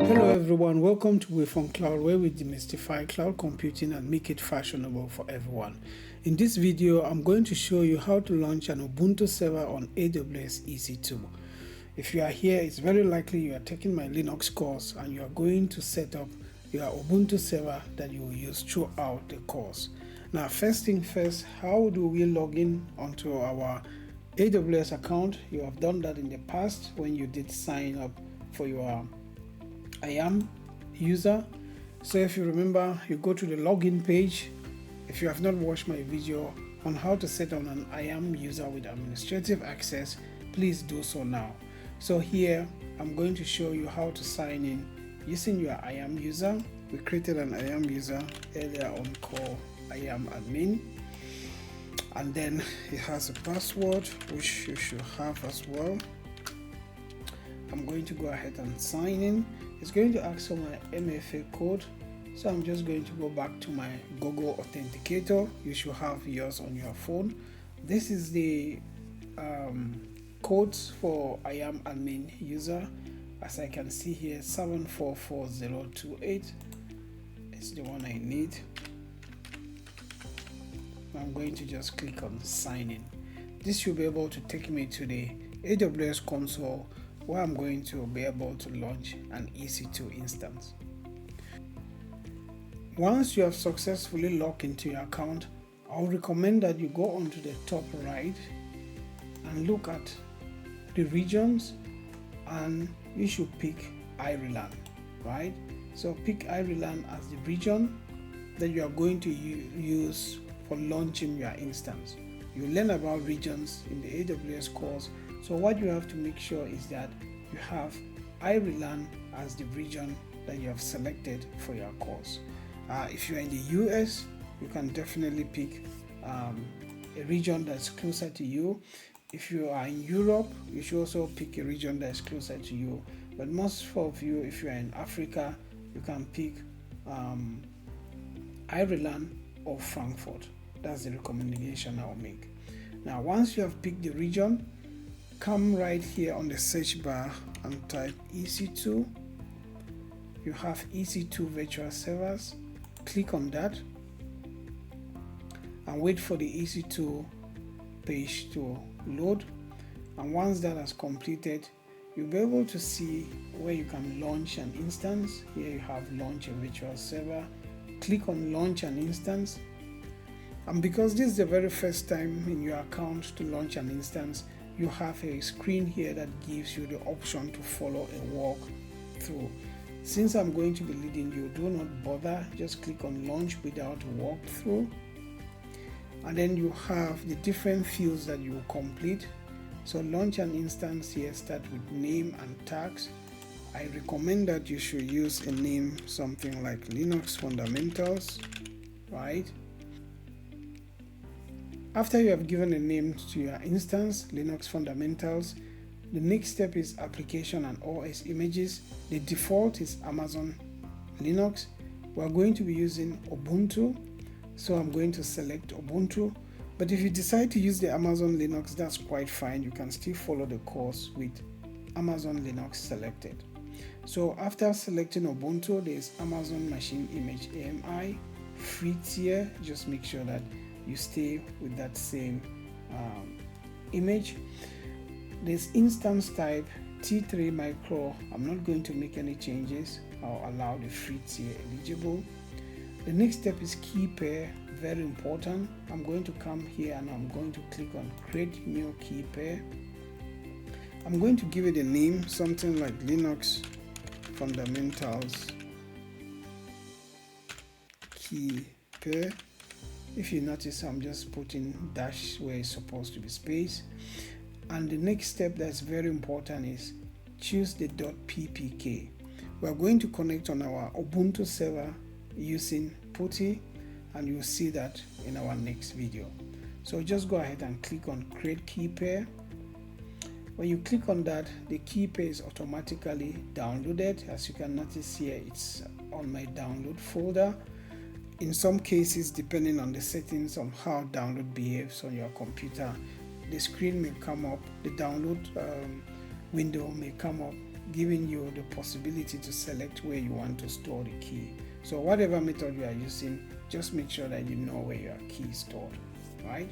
Hello everyone, welcome to Wayfront Cloud, where we demystify cloud computing and make it fashionable for everyone. In this video, I'm going to show you how to launch an Ubuntu server on AWS EC2. If you are here, it's very likely you are taking my Linux course and you are going to set up your Ubuntu server that you will use throughout the course. Now, first thing first, how do we log in onto our AWS account? You have done that in the past when you did sign up for your IAM user. So if you remember, you go to the login page. If you have not watched my video on how to set on an IAM user with administrative access, please do so now. So here I'm going to show you how to sign in using your IAM user. We created an IAM user earlier on called IAM admin, and then it has a password which you should have as well. I'm going to go ahead and sign in. It's going to ask for my MFA code, so I'm just going to go back to my Google Authenticator. You should have yours on your phone. This is the codes for IAM admin user. As I can see here, 744028 is the one I need. I'm going to just click on sign in. This should be able to take me to the AWS console, where I'm going to be able to launch an EC2 instance. Once you have successfully logged into your account, I'll recommend that you go onto the top right and look at the regions, and you should pick Ireland, right? So pick Ireland as the region that you are going to use for launching your instance. You learn about regions in the AWS course. So what you have to make sure is that you have Ireland as the region that you have selected for your course. If you're in the US, you can definitely pick a region that's closer to you. If you are in Europe, you should also pick a region that's closer to you. But most of you, if you're in Africa, you can pick Ireland or Frankfurt. That's the recommendation I'll make. Now, once you have picked the region, come right here on the search bar and type EC2. You have EC2 virtual servers. Click on that and wait for the EC2 page to load. And once that has completed, you'll be able to see where you can launch an instance. Here you have launch a virtual server. Click on launch an instance. And because this is the very first time in your account to launch an instance, you have a screen here that gives you the option to follow a walkthrough. Since I'm going to be leading you, do not bother, just click on launch without walkthrough. And then you have the different fields that you will complete. So launch an instance here, start with name and tags. I recommend that you should use a name, something like Linux Fundamentals, right? After you have given a name to your instance, Linux Fundamentals, the next step is application and OS images. The default is Amazon Linux. We're going to be using Ubuntu, so I'm going to select Ubuntu. But if you decide to use the Amazon Linux, that's quite fine. You can still follow the course with Amazon Linux selected. So after selecting Ubuntu, there's Amazon Machine Image AMI, free tier. Just make sure that you stay with that same image. There's instance type T3 micro. I'm not going to make any changes. I'll allow the free tier eligible. The next step is key pair, very important. I'm going to come here and I'm going to click on create new key pair. I'm going to give it a name, something like Linux Fundamentals key pair. If you notice, I'm just putting dash where it's supposed to be space. And the next step that's very important is choose the .ppk. We're going to connect on our Ubuntu server using PuTTY, and you'll see that in our next video. So just go ahead and click on create key pair. When you click on that, the key pair is automatically downloaded. As you can notice here, it's on my download folder. In some cases, depending on the settings on how download behaves on your computer, the screen may come up, the download window may come up giving you the possibility to select where you want to store the key. So whatever method you are using, just make sure that you know where your key is stored, right?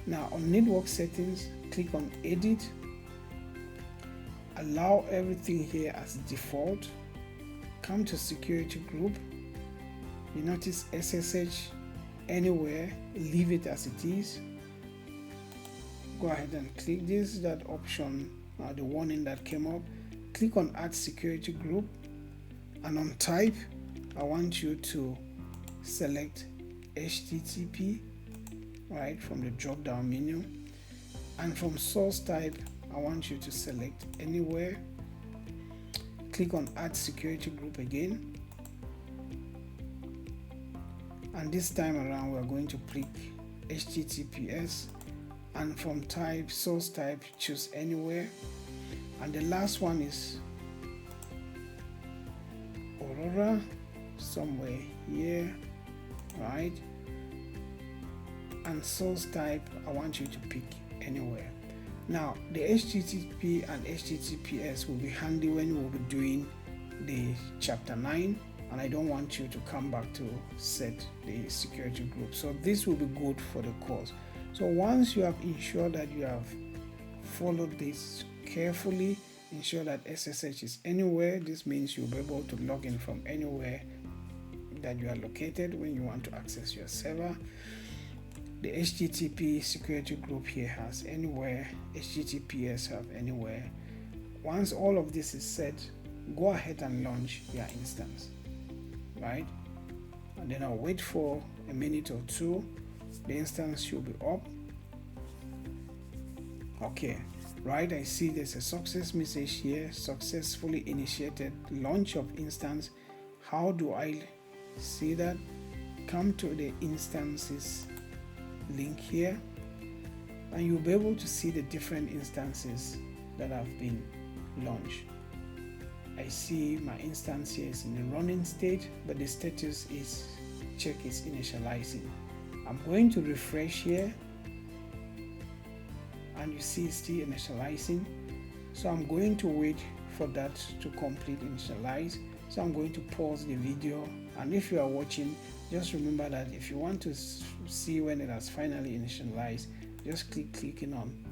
Now on network settings, click on edit, allow everything here as default, come to security group, you notice SSH anywhere, leave it as it is. Go ahead and click this, that option, the warning that came up. Click on add security group, and on type I want you to select HTTP, right, from the drop down menu, and from source type I want you to select anywhere. Click on add security group again, and this time around we are going to click HTTPS, and from type, source type, choose anywhere, and the last one is Aurora, somewhere here, right, and source type I want you to pick anywhere. Now the HTTP and HTTPS will be handy when we will be doing the chapter 9, and I don't want you to come back to set the security group, so this will be good for the course. So once you have ensured that you have followed this carefully, ensure that SSH is anywhere. This means you'll be able to log in from anywhere that you are located when you want to access your server. The HTTP security group here has anywhere, HTTPS have anywhere. Once all of this is set, go ahead and launch your instance, right? And then I'll wait for a minute or two. The instance should be up. Okay, right, I see there's a success message here, successfully initiated launch of instance. How do I see that? Come to the instances link here, and you'll be able to see the different instances that have been launched. I see my instance here is in the running state, but the status is check is initializing. I'm going to refresh here, and you see it's still initializing, so I'm going to wait for that to complete initialize. So I'm going to pause the video, and if you are watching, just remember that if you want to see when it has finally initialized, just clicking on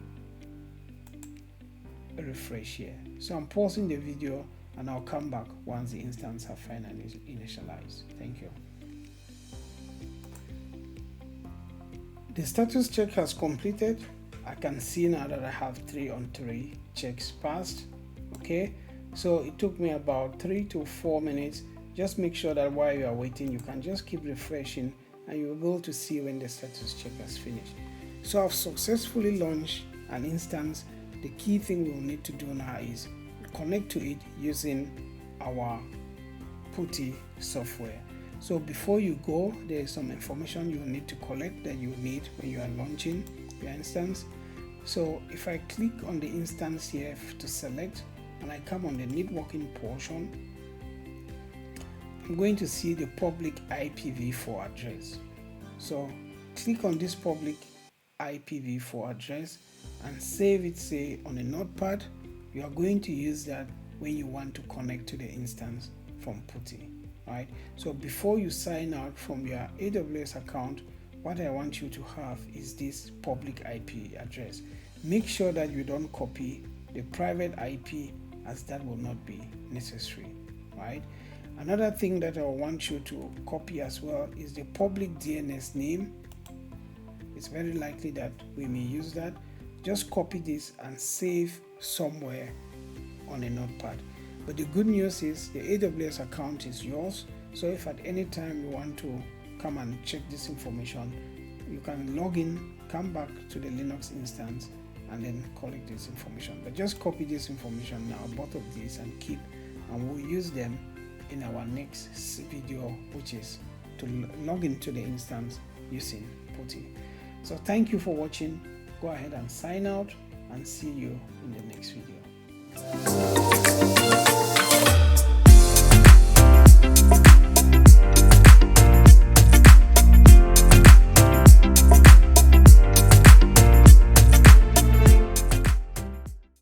refresh here. So I'm pausing the video, and I'll come back once the instance have finally initialized. Thank you. The status check has completed. I can see now that I have 3 on 3 checks passed. Okay, so it took me about 3 to 4 minutes. Just make sure that while you are waiting, you can just keep refreshing, and you'll be able to see when the status check has finished. So I've successfully launched an instance. The key thing we'll need to do now is connect to it using our PuTTY software. So before you go, there is some information you need to collect that you need when you are launching your instance. So if I click on the instance here to select, and I come on the networking portion, I'm going to see the public IPv4 address. So click on this public IPv4 address and save it, say, on a notepad. You are going to use that when you want to connect to the instance from PuTTY, right? So before you sign out from your AWS account, what I want you to have is this public IP address. Make sure that you don't copy the private IP, as that will not be necessary, right? Another thing that I want you to copy as well is the public DNS name. It's very likely that we may use that. Just copy this and save somewhere on a notepad. But the good news is the AWS account is yours, so if at any time you want to come and check this information, you can log in, come back to the Linux instance, and then collect this information. But just copy this information now, both of these, and keep, and we'll use them in our next video, which is to log into the instance using PuTTY. So thank you for watching. Go ahead and sign out, and see you in the next video.